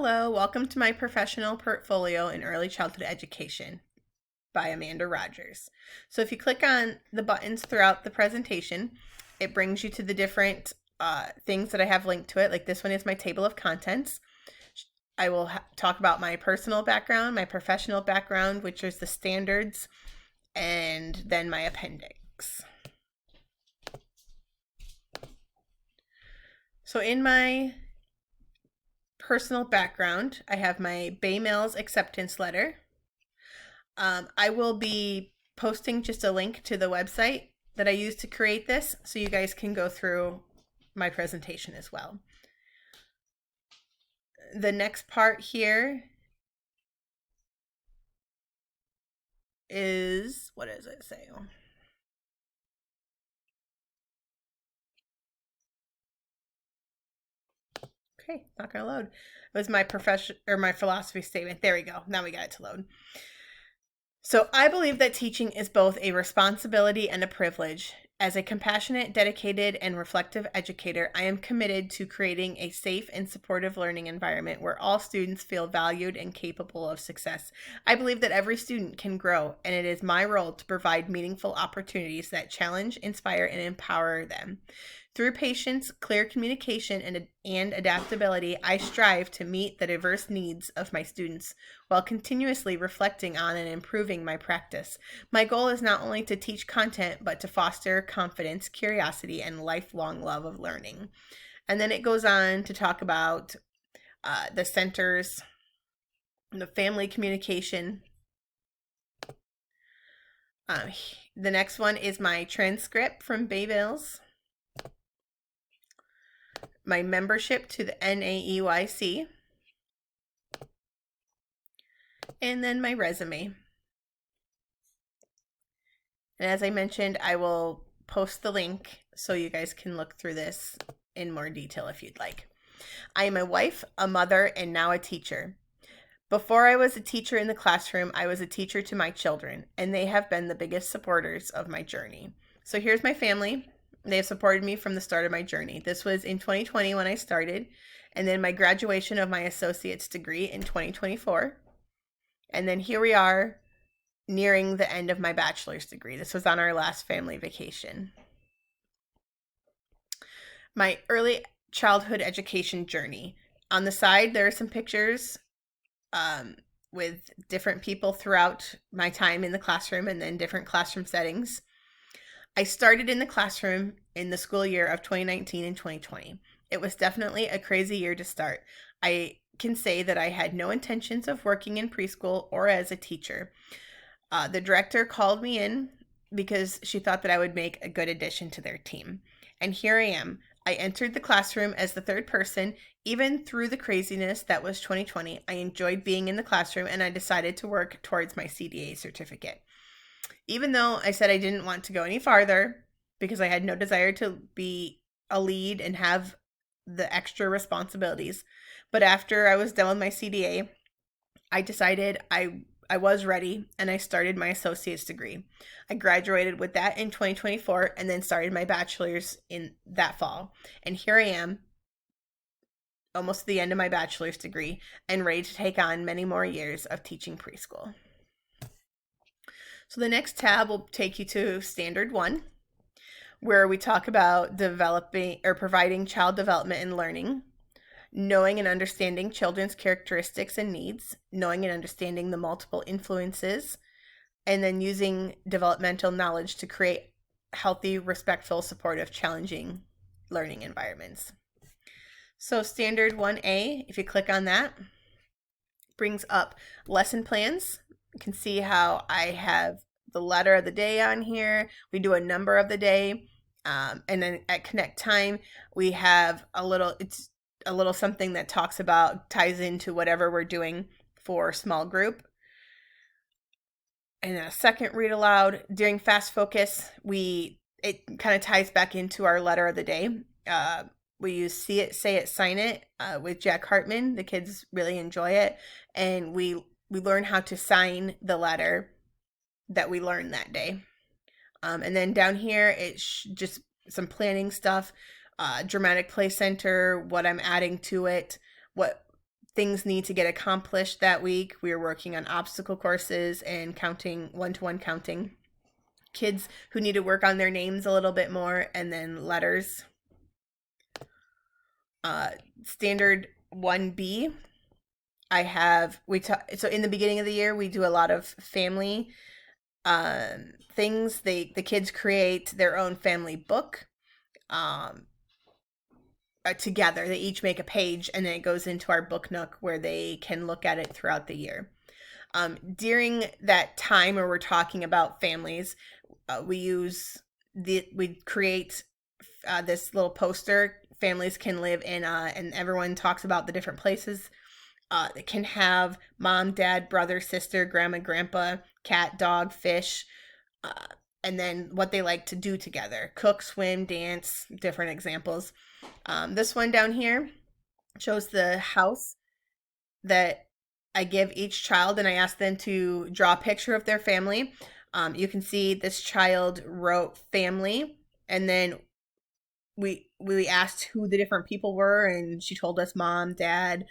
Hello, welcome to my professional portfolio in early childhood education by Amanda Rogers. So if you click on the buttons throughout the presentation, it brings you to the different things that I have linked to it. Like this one is my table of contents. I will talk about my personal background, my professional background, which is the standards, and then my appendix. So in my personal background, I have my Bay Mills acceptance letter. I will be posting just a link to the website that I used to create this so you guys can go through my presentation as well. The next part here is, what does it say? Okay, not gonna load. It was my profession or my philosophy statement. There we go. Now we got it to load. So I believe that teaching is both a responsibility and a privilege. As a compassionate, dedicated, and reflective educator, I am committed to creating a safe and supportive learning environment where all students feel valued and capable of success. I believe that every student can grow, and it is my role to provide meaningful opportunities that challenge, inspire, and empower them. Through patience, clear communication, and adaptability, I strive to meet the diverse needs of my students while continuously reflecting on and improving my practice. My goal is not only to teach content, but to foster confidence, curiosity, and lifelong love of learning. And then it goes on to talk about the centers, the family communication. The next one is my transcript from Bay Mills, my membership to the NAEYC, and then my resume. And as I mentioned, I will post the link so you guys can look through this in more detail if you'd like. I am a wife, a mother, and now a teacher. Before I was a teacher in the classroom, I was a teacher to my children, and they have been the biggest supporters of my journey. So here's my family. They have supported me from the start of my journey. This was in 2020 when I started, and then my graduation of my associate's degree in 2024. And then here we are nearing the end of my bachelor's degree. This was on our last family vacation. My early childhood education journey. On the side, there are some pictures with different people throughout my time in the classroom and then different classroom settings. I started in the classroom in the school year of 2019 and 2020. It was definitely a crazy year to start. I can say that I had no intentions of working in preschool or as a teacher. The director called me in because she thought that I would make a good addition to their team. And here I am. I entered the classroom as the third person. Even through the craziness that was 2020, I enjoyed being in the classroom and I decided to work towards my CDA certificate. Even though I said I didn't want to go any farther because I had no desire to be a lead and have the extra responsibilities. But after I was done with my CDA, I decided I was ready and I started my associate's degree. I graduated with that in 2024 and then started my bachelor's in that fall. And here I am, almost at the end of my bachelor's degree and ready to take on many more years of teaching preschool. So the next tab will take you to Standard 1, where we talk about developing or providing child development and learning, knowing and understanding children's characteristics and needs, knowing and understanding the multiple influences, and then using developmental knowledge to create healthy, respectful, supportive, challenging learning environments. So Standard 1A, if you click on that, brings up lesson plans. You can see how I have the letter of the day on here. We do a number of the day. And then at Connect Time, we have it's a little something that ties into whatever we're doing for small group. And then a second read aloud. During Fast Focus, it kind of ties back into our letter of the day. We use See It, Say It, Sign It with Jack Hartman. The kids really enjoy it. And we learn how to sign the letter that we learned that day. And then down here, it's just some planning stuff, dramatic play center, what I'm adding to it, what things need to get accomplished that week. We are working on obstacle courses and counting, one-to-one counting. Kids who need to work on their names a little bit more, and then letters. Standard 1B, so in the beginning of the year, we do a lot of family things. The kids create their own family book together. They each make a page, and then it goes into our book nook where they can look at it throughout the year. During that time where we're talking about families, we create this little poster. Families can live in, and everyone talks about the different places. It can have mom, dad, brother, sister, grandma, grandpa, cat, dog, fish, and then what they like to do together. Cook, swim, dance, different examples. This one down here shows the house that I give each child, and I ask them to draw a picture of their family. You can see this child wrote family, and then we asked who the different people were, and she told us mom, dad,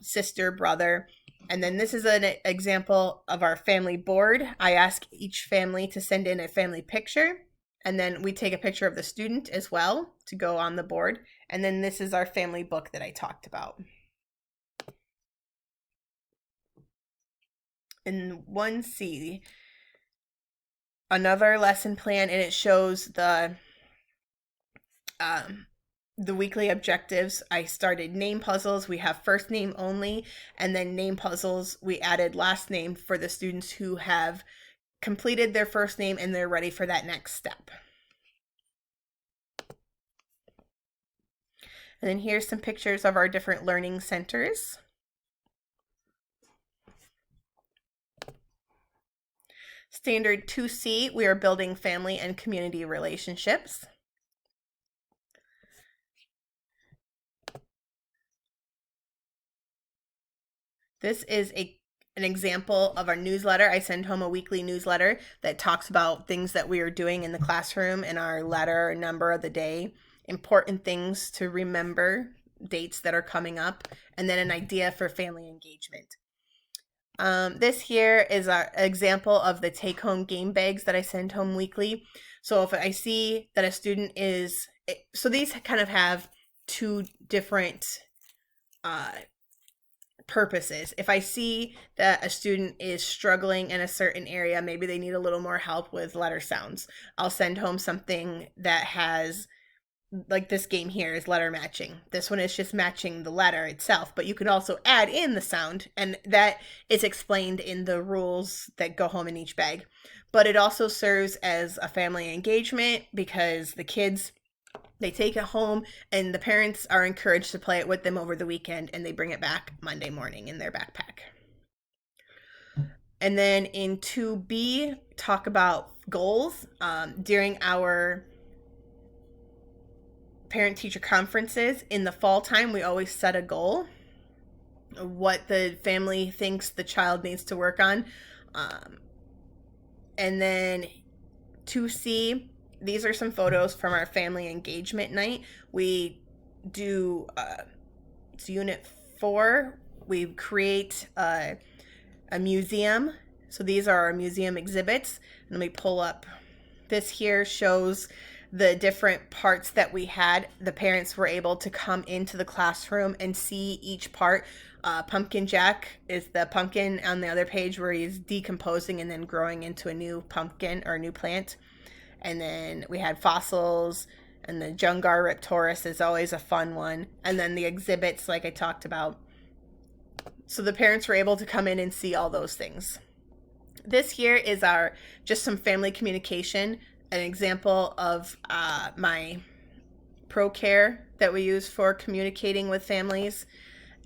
sister, brother. And then this is an example of our family board. I ask each family to send in a family picture, and then we take a picture of the student as well to go on the board. And then this is our family book that I talked about. In 1C, another lesson plan, and it shows the weekly objectives. I started name puzzles. We have first name only, and then name puzzles. We added last name for the students who have completed their first name and they're ready for that next step. And then here's some pictures of our different learning centers. Standard 2C, we are building family and community relationships. This is an example of our newsletter. I send home a weekly newsletter that talks about things that we are doing in the classroom in our letter, number of the day, important things to remember, dates that are coming up, and then an idea for family engagement. This here is our example of the take-home game bags that I send home weekly. So if I see that a student so these kind of have two different purposes. If I see that a student is struggling in a certain area, maybe they need a little more help with letter sounds, I'll send home something that has, like this game here is letter matching. This one is just matching the letter itself, but you can also add in the sound, and that is explained in the rules that go home in each bag. But it also serves as a family engagement because the kids, they take it home and the parents are encouraged to play it with them over the weekend, and they bring it back Monday morning in their backpack. And then in 2B, talk about goals. During our parent-teacher conferences in the fall time, we always set a goal, what the family thinks the child needs to work on. And then 2C, these are some photos from our family engagement night. We do, it's Unit 4. We create a museum. So these are our museum exhibits. And let me pull up. This here shows the different parts that we had. The parents were able to come into the classroom and see each part. Pumpkin Jack is the pumpkin on the other page where he's decomposing and then growing into a new pumpkin or a new plant. And then we had fossils, and the Jungar Riptorus is always a fun one. And then the exhibits, like I talked about. So the parents were able to come in and see all those things. This here is just some family communication, an example of my ProCare that we use for communicating with families,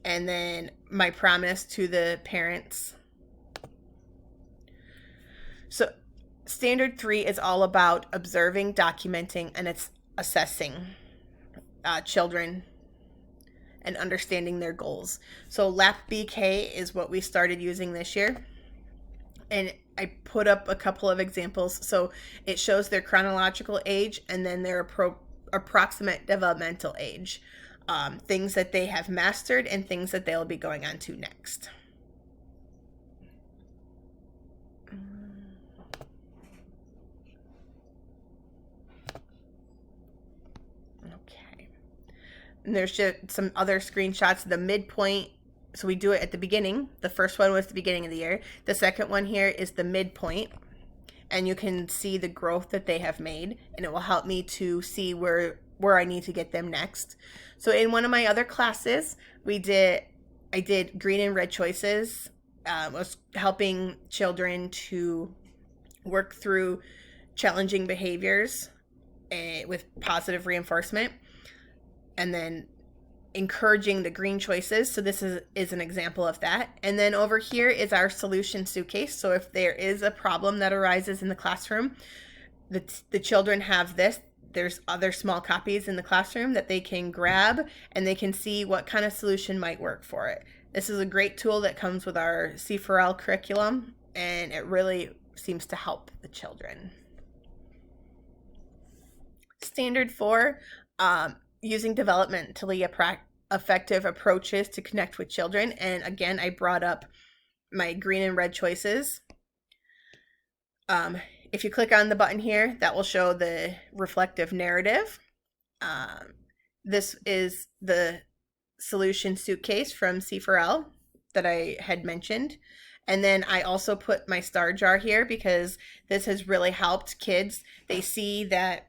and then my promise to the parents. So Standard 3 is all about observing, documenting, and it's assessing children and understanding their goals. So LAP BK is what we started using this year. And I put up a couple of examples. So it shows their chronological age and then their approximate developmental age. things that they have mastered and things that they'll be going on to next. Okay. And there's just some other screenshots. The midpoint, so we do it at the beginning. The first one was the beginning of the year. The second one here is the midpoint. And you can see the growth that they have made, and it will help me to see where I need to get them next. So in one of my other classes, I did green and red choices. Was helping children to work through challenging behaviors with positive reinforcement, and then encouraging the green choices. So this is an example of that. And then over here is our solution suitcase. So if there is a problem that arises in the classroom, the children have this. There's other small copies in the classroom that they can grab, and they can see what kind of solution might work for it. This is a great tool that comes with our C4L curriculum, and it really seems to help the children. Standard 4, using developmentally effective approaches to connect with children. And again, I brought up my green and red choices. If you click on the button here, that will show the reflective narrative. This is the solution suitcase from C4L that I had mentioned. And then I also put my star jar here because this has really helped kids. They see that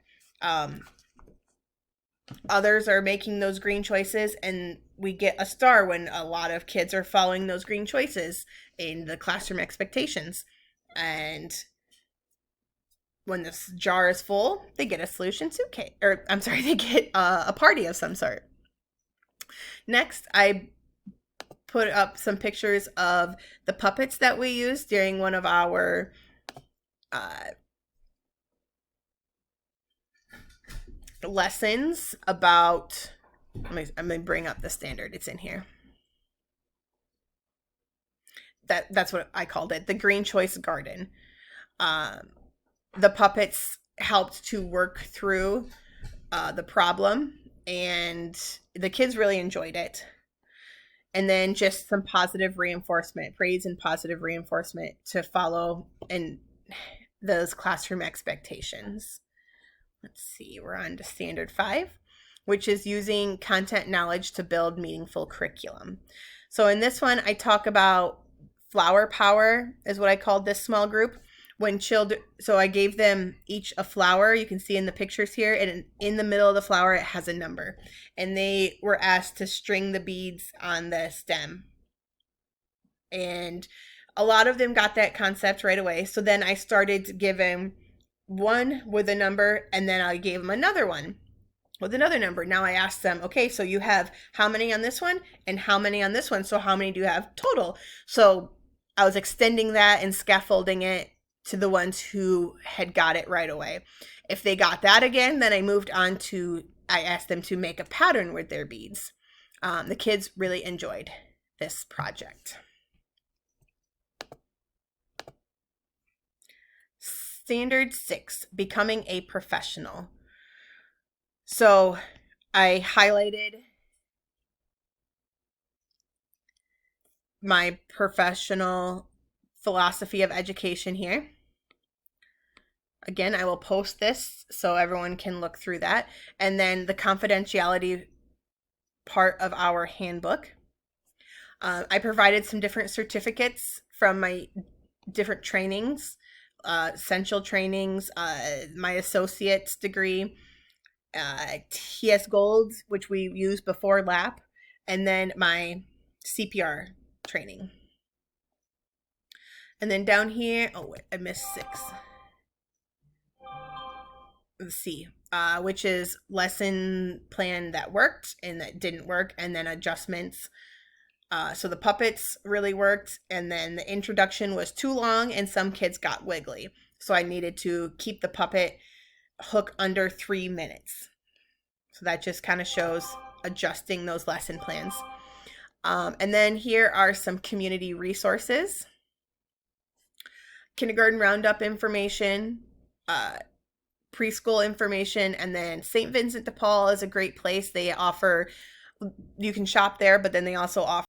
others are making those green choices, and we get a star when a lot of kids are following those green choices in the classroom expectations. And when this jar is full, they get a solution suitcase, or I'm sorry, they get a party of some sort. Next, I put up some pictures of the puppets that we used during one of our lessons about, I'm going to bring up the standard. It's in here. That's what I called it, the Green Choice Garden. The puppets helped to work through the problem, and the kids really enjoyed it. And then just some positive reinforcement, praise and positive reinforcement to follow in those classroom expectations. Let's see, we're on to standard 5, which is using content knowledge to build meaningful curriculum. So in this one, I talk about flower power is what I called this small group. When children, so I gave them each a flower. You can see in the pictures here, and in the middle of the flower, it has a number. And they were asked to string the beads on the stem. And a lot of them got that concept right away. So then I started to give them one with a number, and then I gave them another one with another number. Now I asked them, okay, so you have how many on this one and how many on this one? So how many do you have total? So I was extending that and scaffolding it to the ones who had got it right away. If they got that again, then I moved on to, I asked them to make a pattern with their beads. The kids really enjoyed this project. Standard 6, becoming a professional. So I highlighted my professional philosophy of education here. Again, I will post this so everyone can look through that. And then the confidentiality part of our handbook. I provided some different certificates from my different trainings, essential trainings, my associate's degree, TS Gold, which we used before LAP, and then my CPR training. And then down here, oh, wait, I missed 6. C, which is lesson plan that worked and that didn't work, and then adjustments. So the puppets really worked, and then the introduction was too long and some kids got wiggly. So I needed to keep the puppet hook under 3 minutes. So that just kind of shows adjusting those lesson plans. And then here are some community resources. Kindergarten Roundup information, preschool information, and then St. Vincent de Paul is a great place. They offer you can shop there, but then they also offer